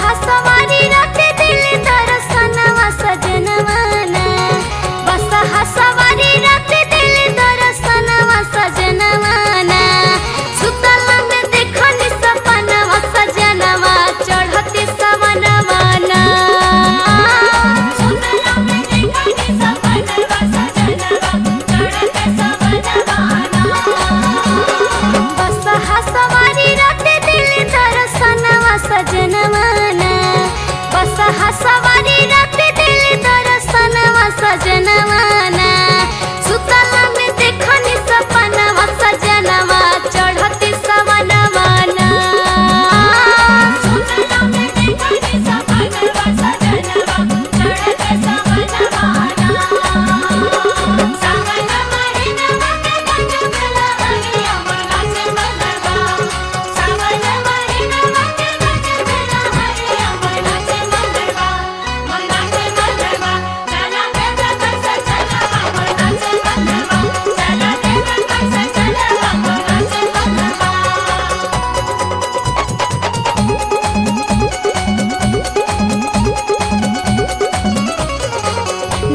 सवारी राते दिल दर्शनवा सजनवाना बसहा सवारी राते दिल दर्शनवा सजनवाना सुतला में देखनी सपनवा सजनवा चढ़ते सवनवाना सुतला में देखनी सपनवा सजनवा चढ़ते सवनवाना बसहा सवारी राते दिल दर्शनवा सजनवाना बसहा सवारी राते दिल दर्शनवा सजनवाना सुतला में देखनी सपनवा सजनवा चढ़ते सवनवाना सुतला में देखनी सपनवा सजनवा चढ़ते सवनवाना सावन महीनवा के गजबला हरिया मनाचे मंगलवा सावन महीनवा के गजबला हरिया मनाचे मंगलवा चला देव कैसे चलवा मनाचे मंगलवा चला देव कैसे चलवा मनाचे मंगलवा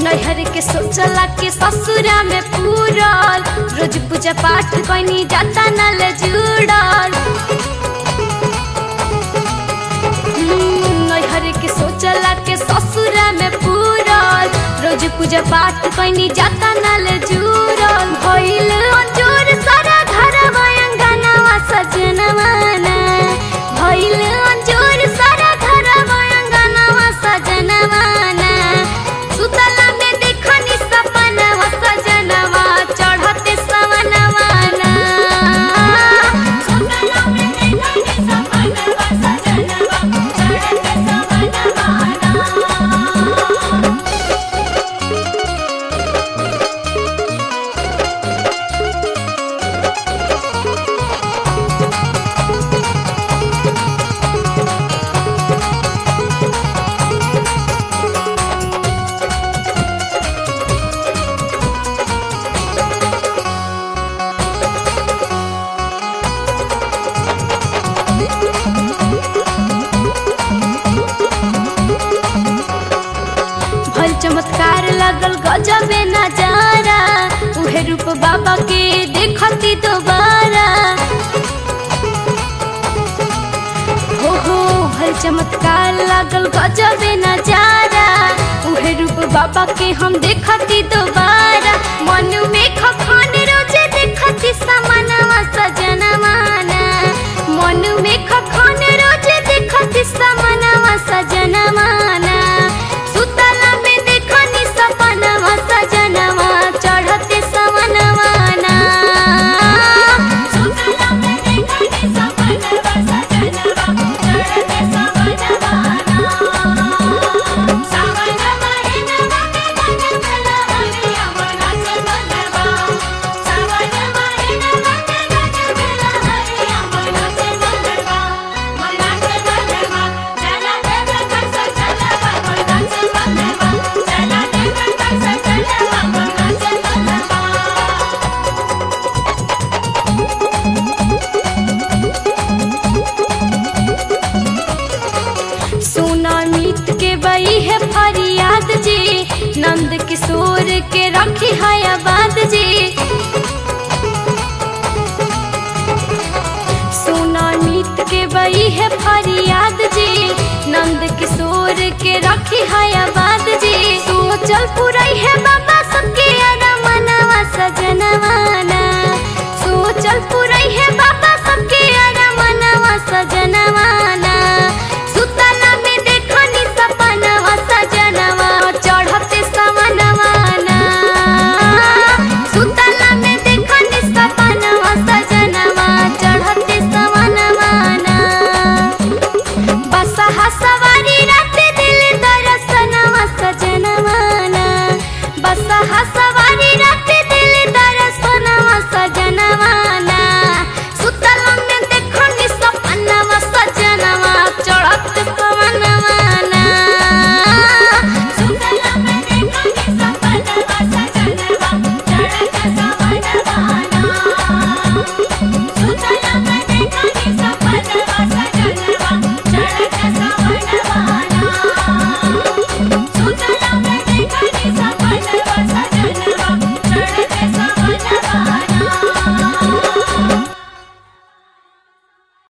नैहर के सोचला के ससुरा में पूरल रोज पूजा पाठ कनी जाता नल जुड़ल नैहर के सोचला के ससुरा में पूरल रोज पूजा पाठ कनी जाता नल जुड़ल भइल अंजोर सारा घर अंगनवा सजनवाना भइल अंजोर सारा घर अंगनवा सजनवाना सुतला में देखनी सपनवा सजनवा चढ़ते सवनवाना सुतला में देखनी सपनवा सजनवा चढ़ते सवनवाना भल चमत्कार लगल गजबे नजारा उहे रूप बाबा के देखती दोबारा हो भल चमत्कार लगल गजबे नजारा उहे रूप बाबा के हम देखती दोबारा मन में खखान रोजे देखती समनवा सजनवाना मन में खखान रोजे देखती समनवा सजनवाना सुतला में देखनी सपनवा सजनवा चढ़ते सवनवाना सुतला में देखनी सपनवा सजनवा चढ़ते सवनवाना सावन महीनवा के गजबला हरिया मनाचे मंगलवा सावन महीनवा के गजबला हरिया मनाचे मंगलवा चला देव कैसे चलवा मनाचे मंगलवा चला देव कैसे चलवा मनाचे मंगलवा सोना मीत के बई है फरियाद जी नंद किशोर के रखी है आबाद जी सोना मीत के बई है फरियाद